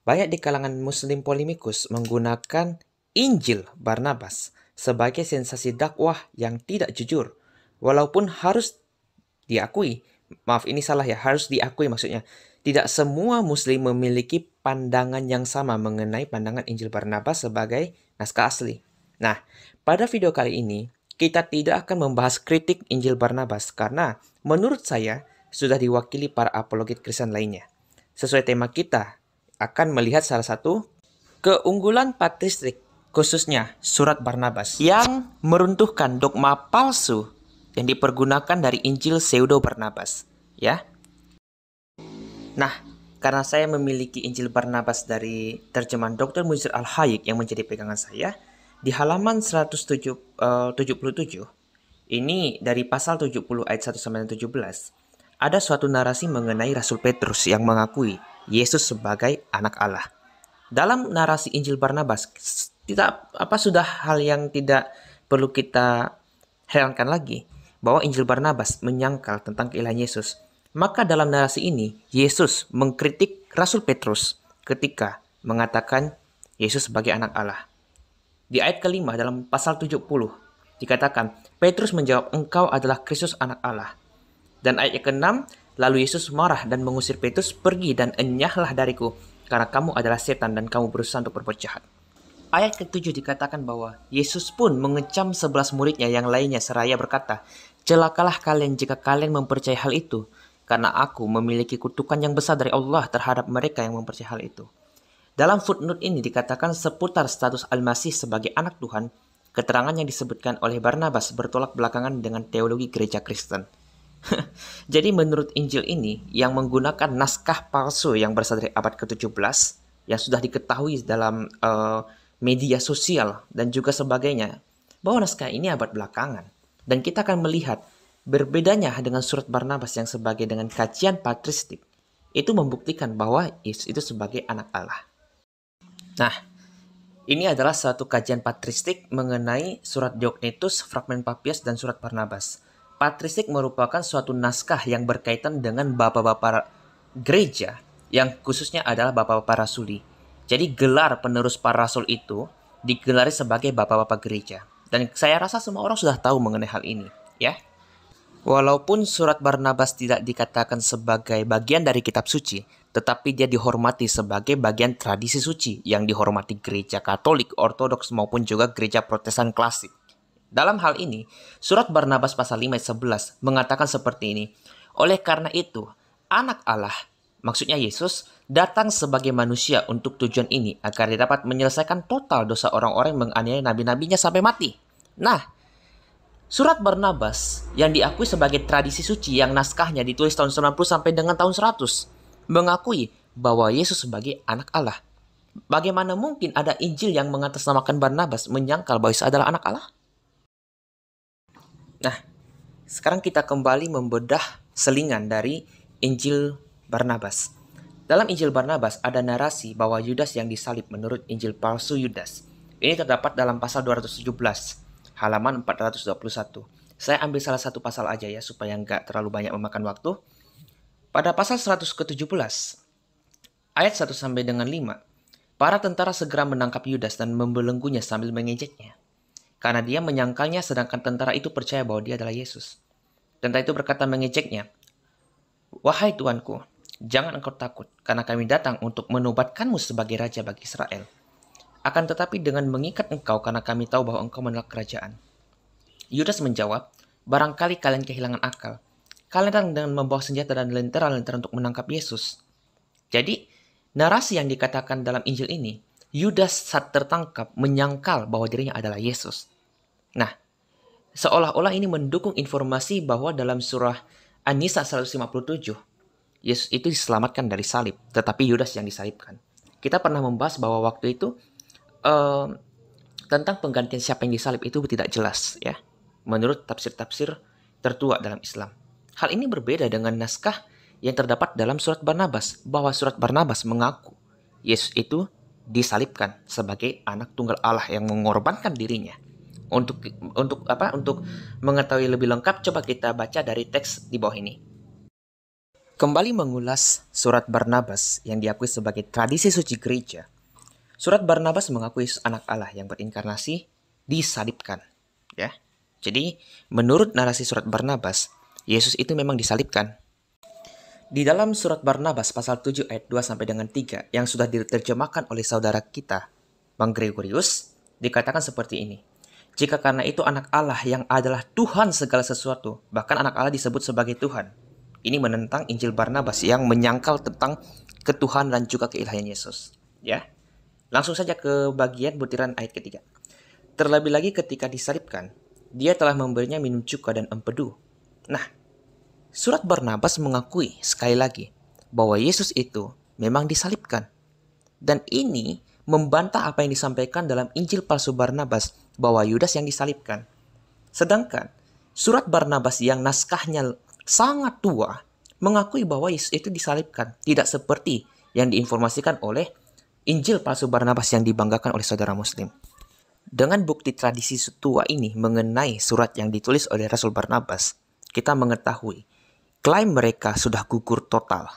Banyak di kalangan Muslim polemikus menggunakan Injil Barnabas sebagai sensasi dakwah yang tidak jujur, walaupun harus diakui, maaf ini salah ya, harus diakui maksudnya, tidak semua Muslim memiliki pandangan yang sama mengenai pandangan Injil Barnabas sebagai naskah asli. Nah, pada video kali ini, kita tidak akan membahas kritik Injil Barnabas karena menurut saya sudah diwakili para apologet Kristen lainnya. Sesuai tema kita, akan melihat salah satu keunggulan patristik, khususnya surat Barnabas, yang meruntuhkan dogma palsu yang dipergunakan dari Injil pseudo Barnabas. Ya. Nah, karena saya memiliki Injil Barnabas dari terjemahan Dr. Mujizat Al-Hayek yang menjadi pegangan saya, di halaman 177, ini dari pasal 70 ayat 1 sampai 17, ada suatu narasi mengenai Rasul Petrus yang mengakui Yesus sebagai anak Allah. Dalam narasi Injil Barnabas, sudah hal yang tidak perlu kita herankan lagi, bahwa Injil Barnabas menyangkal tentang keilahian Yesus. Maka dalam narasi ini, Yesus mengkritik Rasul Petrus ketika mengatakan Yesus sebagai anak Allah. Di ayat kelima dalam pasal 70 dikatakan, Petrus menjawab, engkau adalah Kristus anak Allah. Dan ayat ke-6, lalu Yesus marah dan mengusir Petrus, pergi dan enyahlah dariku, karena kamu adalah setan dan kamu berusaha untuk berbuat jahat. Ayat ke-7 dikatakan bahwa Yesus pun mengecam 11 muridnya yang lainnya seraya berkata, celakalah kalian jika kalian mempercayai hal itu, karena aku memiliki kutukan yang besar dari Allah terhadap mereka yang mempercayai hal itu. Dalam footnote ini dikatakan seputar status Al-Masih sebagai anak Tuhan, keterangan yang disebutkan oleh Barnabas bertolak belakangan dengan teologi gereja Kristen. Jadi menurut Injil ini yang menggunakan naskah palsu yang berasal dari abad ke-17 yang sudah diketahui dalam media sosial dan juga sebagainya, bahwa naskah ini abad belakangan. Dan kita akan melihat berbedanya dengan surat Barnabas yang sebagai dengan kajian patristik, itu membuktikan bahwa Yesus itu sebagai anak Allah. Nah, ini adalah satu kajian patristik mengenai surat Diognetus, fragmen Papias, dan surat Barnabas. Patristik merupakan suatu naskah yang berkaitan dengan bapak-bapak gereja, yang khususnya adalah bapak-bapak rasuli. Jadi gelar penerus para rasul itu digelari sebagai bapak-bapak gereja. Dan saya rasa semua orang sudah tahu mengenai hal ini, ya. Walaupun surat Barnabas tidak dikatakan sebagai bagian dari kitab suci, tetapi dia dihormati sebagai bagian tradisi suci yang dihormati gereja Katolik, Ortodoks maupun juga gereja Protestan klasik. Dalam hal ini, surat Barnabas pasal 5 ayat 11 mengatakan seperti ini, oleh karena itu, anak Allah, maksudnya Yesus, datang sebagai manusia untuk tujuan ini agar dia dapat menyelesaikan total dosa orang-orang yang menganiaya nabi-nabinya sampai mati. Nah, surat Barnabas yang diakui sebagai tradisi suci yang naskahnya ditulis tahun 90 sampai dengan tahun 100 mengakui bahwa Yesus sebagai anak Allah. Bagaimana mungkin ada Injil yang mengatasnamakan Barnabas menyangkal bahwa Yesus adalah anak Allah? Nah, sekarang kita kembali membedah selingan dari Injil Barnabas. Dalam Injil Barnabas ada narasi bahwa Yudas yang disalib menurut Injil palsu Yudas. Ini terdapat dalam pasal 217. Halaman 421. Saya ambil salah satu pasal aja ya supaya nggak terlalu banyak memakan waktu. Pada pasal 117 ayat 1 sampai dengan 5, para tentara segera menangkap Yudas dan membelenggunya sambil mengejeknya. Karena dia menyangkalnya sedangkan tentara itu percaya bahwa dia adalah Yesus. Tentara itu berkata mengejeknya, wahai tuanku, jangan engkau takut karena kami datang untuk menobatkanmu sebagai raja bagi Israel. Akan tetapi dengan mengikat engkau karena kami tahu bahwa engkau menolak kerajaan. Yudas menjawab, barangkali kalian kehilangan akal. Kalian datang dengan membawa senjata dan lentera-lentera untuk menangkap Yesus. Jadi, narasi yang dikatakan dalam Injil ini, Yudas saat tertangkap menyangkal bahwa dirinya adalah Yesus. Nah, seolah-olah ini mendukung informasi bahwa dalam surah An-Nisa 157, Yesus itu diselamatkan dari salib, tetapi Yudas yang disalibkan. Kita pernah membahas bahwa waktu itu tentang penggantian siapa yang disalib itu tidak jelas ya, menurut tafsir-tafsir tertua dalam Islam. Hal ini berbeda dengan naskah yang terdapat dalam surat Barnabas, bahwa surat Barnabas mengaku Yesus itu disalibkan sebagai anak tunggal Allah yang mengorbankan dirinya. Untuk mengetahui lebih lengkap, coba kita baca dari teks di bawah ini. Kembali mengulas surat Barnabas yang diakui sebagai tradisi suci gereja. Surat Barnabas mengakui anak Allah yang berinkarnasi disalibkan. Ya. Jadi, menurut narasi surat Barnabas, Yesus itu memang disalibkan. Di dalam surat Barnabas pasal 7 ayat 2 sampai dengan 3 yang sudah diterjemahkan oleh saudara kita, Bang Gregorius, dikatakan seperti ini. Jika karena itu anak Allah yang adalah Tuhan segala sesuatu, bahkan anak Allah disebut sebagai Tuhan. Ini menentang Injil Barnabas yang menyangkal tentang ketuhanan dan juga keilahian Yesus. Ya, langsung saja ke bagian butiran ayat ketiga. Terlebih lagi ketika disalibkan, dia telah memberinya minum cuka dan empedu. Nah, surat Barnabas mengakui sekali lagi bahwa Yesus itu memang disalibkan. Dan ini membantah apa yang disampaikan dalam Injil palsu Barnabas bahwa Yudas yang disalibkan. Sedangkan surat Barnabas yang naskahnya sangat tua mengakui bahwa Yesus itu disalibkan, tidak seperti yang diinformasikan oleh Injil palsu Barnabas yang dibanggakan oleh saudara Muslim. Dengan bukti tradisi tua ini mengenai surat yang ditulis oleh Rasul Barnabas, kita mengetahui klaim mereka sudah gugur total.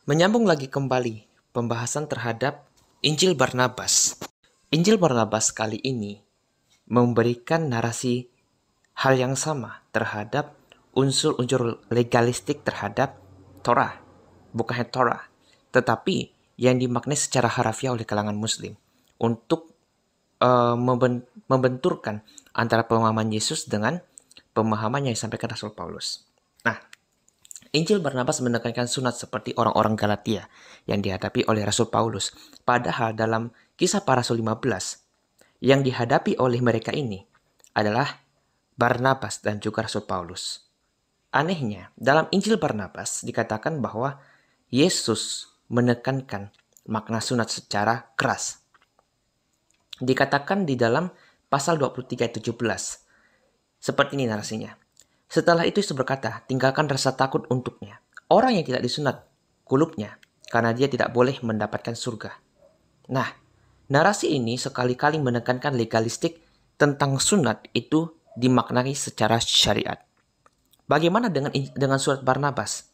Menyambung lagi kembali pembahasan terhadap Injil Barnabas. Injil Barnabas kali ini memberikan narasi hal yang sama terhadap unsur-unsur legalistik terhadap Torah. Bukan hanya Torah, tetapi yang dimaknai secara harafiah oleh kalangan Muslim untuk membenturkan antara pemahaman Yesus dengan pemahaman yang disampaikan Rasul Paulus. Nah, Injil Barnabas menekankan sunat seperti orang-orang Galatia yang dihadapi oleh Rasul Paulus. Padahal dalam kisah para Rasul 15, yang dihadapi oleh mereka ini adalah Barnabas dan juga Rasul Paulus. Anehnya, dalam Injil Barnabas dikatakan bahwa Yesus menekankan makna sunat secara keras. Dikatakan di dalam pasal 23 ayat 17. Seperti ini narasinya. Setelah itu Yesus berkata, tinggalkan rasa takut untuknya. Orang yang tidak disunat, kulupnya, karena dia tidak boleh mendapatkan surga. Nah, narasi ini sekali-kali menekankan legalistik tentang sunat itu dimaknai secara syariat. Bagaimana dengan surat Barnabas?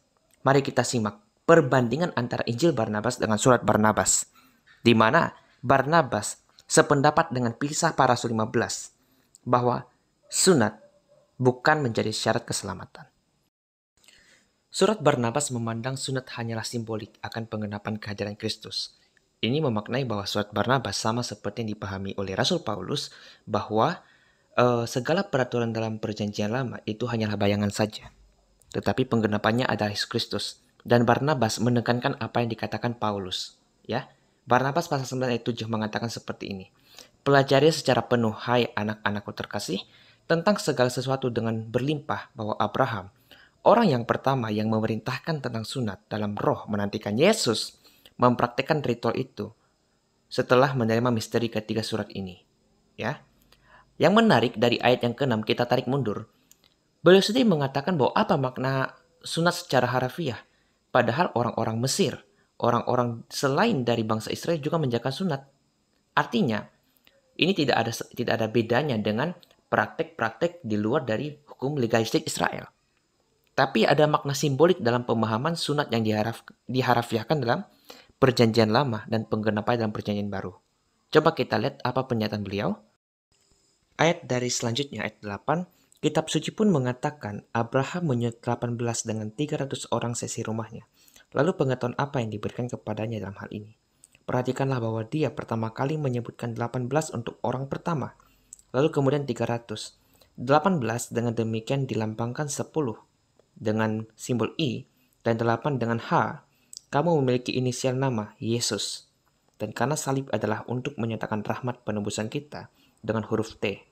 Mari kita simak perbandingan antara Injil Barnabas dengan surat Barnabas, di mana Barnabas sependapat dengan kisah para Rasul 15 bahwa sunat bukan menjadi syarat keselamatan. Surat Barnabas memandang sunat hanyalah simbolik akan penggenapan kehadiran Kristus. Ini memaknai bahwa surat Barnabas sama seperti yang dipahami oleh Rasul Paulus bahwa segala peraturan dalam perjanjian lama itu hanyalah bayangan saja. Tetapi penggenapannya adalah Yesus Kristus. Dan Barnabas menekankan apa yang dikatakan Paulus. Ya, Barnabas pasal 9 ayat 7 mengatakan seperti ini. Pelajari secara penuh, hai anak-anakku terkasih, tentang segala sesuatu dengan berlimpah bahwa Abraham, orang yang pertama yang memerintahkan tentang sunat dalam roh menantikan Yesus, mempraktikkan ritual itu setelah menerima misteri ketiga surat ini. Ya, yang menarik dari ayat yang ke-6 kita tarik mundur. Beliau sendiri mengatakan bahwa apa makna sunat secara harafiah. Padahal orang-orang Mesir, orang-orang selain dari bangsa Israel juga menjalankan sunat. Artinya, ini tidak ada bedanya dengan praktek-praktek di luar dari hukum legalistik Israel. Tapi ada makna simbolik dalam pemahaman sunat yang diharafiahkan dalam perjanjian lama dan penggenapan dalam perjanjian baru. Coba kita lihat apa pernyataan beliau. Ayat dari selanjutnya, ayat 8. Kitab suci pun mengatakan Abraham menyulut 18 dengan 300 orang sesi rumahnya. Lalu pengetahuan apa yang diberikan kepadanya dalam hal ini? Perhatikanlah bahwa dia pertama kali menyebutkan 18 untuk orang pertama. Lalu kemudian 300. 18 dengan demikian dilambangkan 10 dengan simbol I dan 8 dengan H. Kamu memiliki inisial nama Yesus. Dan karena salib adalah untuk menyatakan rahmat penebusan kita dengan huruf T.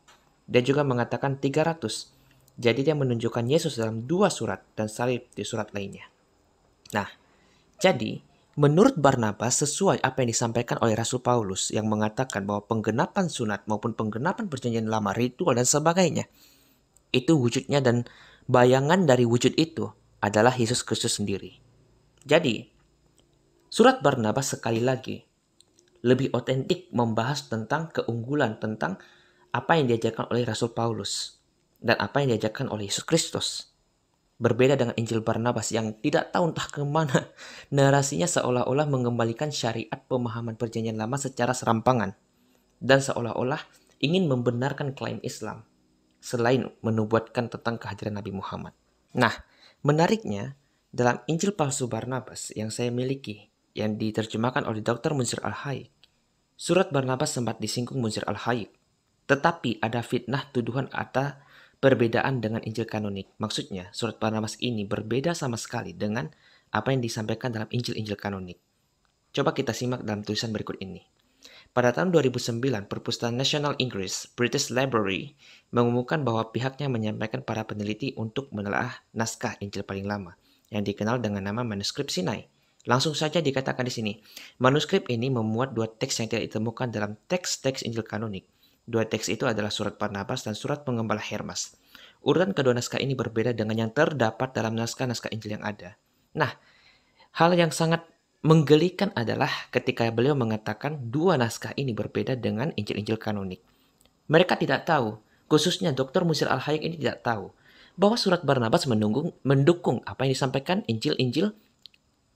Dia juga mengatakan 300. Jadi dia menunjukkan Yesus dalam 2 surat dan salib di surat lainnya. Nah, jadi menurut Barnabas sesuai apa yang disampaikan oleh Rasul Paulus yang mengatakan bahwa penggenapan sunat maupun penggenapan perjanjian lama, ritual dan sebagainya, itu wujudnya dan bayangan dari wujud itu adalah Yesus Kristus sendiri. Jadi, surat Barnabas sekali lagi lebih otentik membahas tentang keunggulan, tentang apa yang diajarkan oleh Rasul Paulus dan apa yang diajarkan oleh Yesus Kristus. Berbeda dengan Injil Barnabas yang tidak tahu entah kemana. Narasinya seolah-olah mengembalikan syariat pemahaman perjanjian lama secara serampangan. Dan seolah-olah ingin membenarkan klaim Islam. Selain menubuatkan tentang kehadiran Nabi Muhammad. Nah, menariknya, dalam Injil palsu Barnabas yang saya miliki, yang diterjemahkan oleh Dr. Munzir Al-Hayek, surat Barnabas sempat disinggung Munzir Al-Hayek. Tetapi ada fitnah tuduhan atau perbedaan dengan Injil kanonik. Maksudnya, surat Barnabas ini berbeda sama sekali dengan apa yang disampaikan dalam Injil-Injil kanonik. Coba kita simak dalam tulisan berikut ini. Pada tahun 2009, Perpustakaan Nasional Inggris, British Library, mengumumkan bahwa pihaknya menyampaikan para peneliti untuk menelaah naskah Injil paling lama, yang dikenal dengan nama manuskrip Sinai. Langsung saja dikatakan di sini, manuskrip ini memuat dua teks yang tidak ditemukan dalam teks-teks Injil kanonik. Dua teks itu adalah surat Barnabas dan surat Pengembala Hermas. Urutan kedua naskah ini berbeda dengan yang terdapat dalam naskah-naskah Injil yang ada. Nah, hal yang sangat menggelikan adalah ketika beliau mengatakan dua naskah ini berbeda dengan Injil-Injil kanonik. Mereka tidak tahu, khususnya Dr. Munzir Al-Hayek ini tidak tahu, bahwa surat Barnabas mendukung apa yang disampaikan Injil-Injil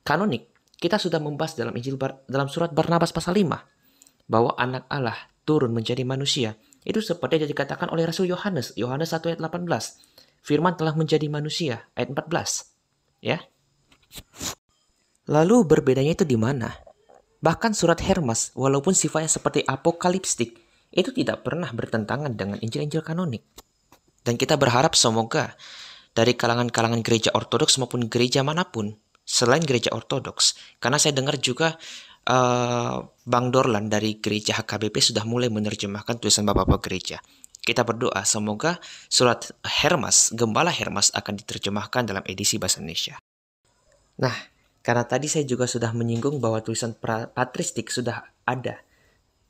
kanonik. Kita sudah membahas dalam surat Barnabas pasal 5, bahwa anak Allah turun menjadi manusia. Itu seperti yang dikatakan oleh Rasul Yohanes 1 ayat 18. Firman telah menjadi manusia, ayat 14. Ya. Lalu berbedanya itu di mana? Bahkan surat Hermas, walaupun sifatnya seperti apokaliptik, itu tidak pernah bertentangan dengan Injil-Injil kanonik. Dan kita berharap semoga dari kalangan-kalangan gereja ortodoks maupun gereja manapun, selain gereja ortodoks, karena saya dengar juga Bang Dorlan dari gereja HKBP sudah mulai menerjemahkan tulisan Bapak-Bapak gereja. Kita berdoa semoga surat Hermas, Gembala Hermas akan diterjemahkan dalam edisi bahasa Indonesia. Nah, karena tadi saya juga sudah menyinggung bahwa tulisan patristik sudah ada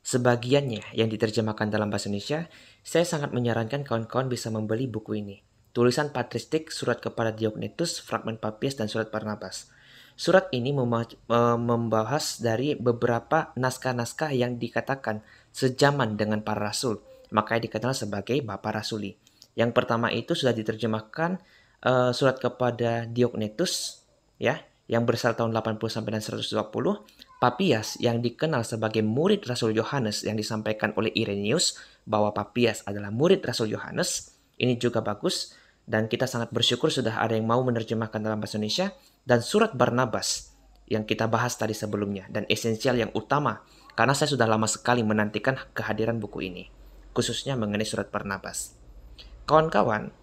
sebagiannya yang diterjemahkan dalam bahasa Indonesia, saya sangat menyarankan kawan-kawan bisa membeli buku ini. Tulisan patristik, surat kepada Diognetus, fragmen Papias, dan surat Barnabas. Surat ini membahas dari beberapa naskah-naskah yang dikatakan sejaman dengan para rasul, makanya dikenal sebagai Bapak Rasuli. Yang pertama itu sudah diterjemahkan surat kepada Diognetus, ya, yang bersal tahun 80 sampai 120, Papias yang dikenal sebagai murid Rasul Yohanes yang disampaikan oleh Irenaeus bahwa Papias adalah murid Rasul Yohanes. Ini juga bagus dan kita sangat bersyukur sudah ada yang mau menerjemahkan dalam bahasa Indonesia. Dan surat Barnabas yang kita bahas tadi sebelumnya dan esensial yang utama karena saya sudah lama sekali menantikan kehadiran buku ini, khususnya mengenai surat Barnabas. Kawan-kawan,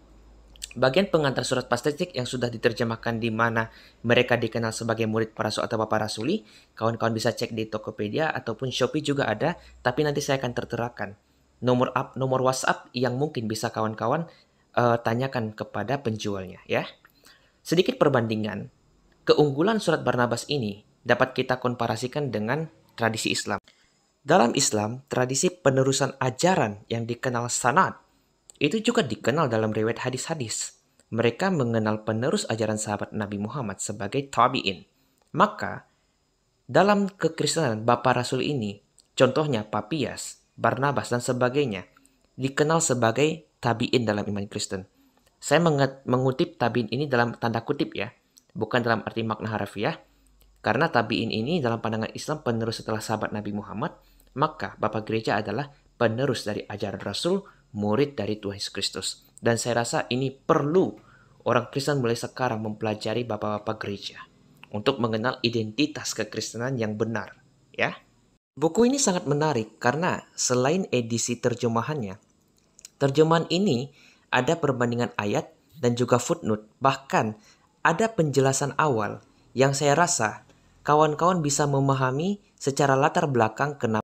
bagian pengantar surat patristik yang sudah diterjemahkan di mana mereka dikenal sebagai murid para rasul atau Bapak Rasuli, kawan-kawan bisa cek di Tokopedia ataupun Shopee juga ada, tapi nanti saya akan terterakan nomor WhatsApp yang mungkin bisa kawan-kawan tanyakan kepada penjualnya ya. Sedikit perbandingan, keunggulan surat Barnabas ini dapat kita komparasikan dengan tradisi Islam. Dalam Islam, tradisi penerusan ajaran yang dikenal sanad itu juga dikenal dalam riwayat hadis-hadis. Mereka mengenal penerus ajaran sahabat Nabi Muhammad sebagai tabi'in. Maka, dalam kekristenan Bapak Rasul ini, contohnya Papias, Barnabas, dan sebagainya, dikenal sebagai tabi'in dalam iman Kristen. Saya mengutip tabi'in ini dalam tanda kutip ya, bukan dalam arti makna harfiah, karena tabi'in ini dalam pandangan Islam penerus setelah sahabat Nabi Muhammad, maka Bapak Gereja adalah penerus dari ajaran Rasul, murid dari Tuhan Yesus Kristus. Dan saya rasa ini perlu orang Kristen mulai sekarang mempelajari Bapak-Bapak Gereja untuk mengenal identitas kekristenan yang benar. Ya, buku ini sangat menarik karena selain edisi terjemahannya, terjemahan ini ada perbandingan ayat dan juga footnote, bahkan ada penjelasan awal yang saya rasa kawan-kawan bisa memahami secara latar belakang kenapa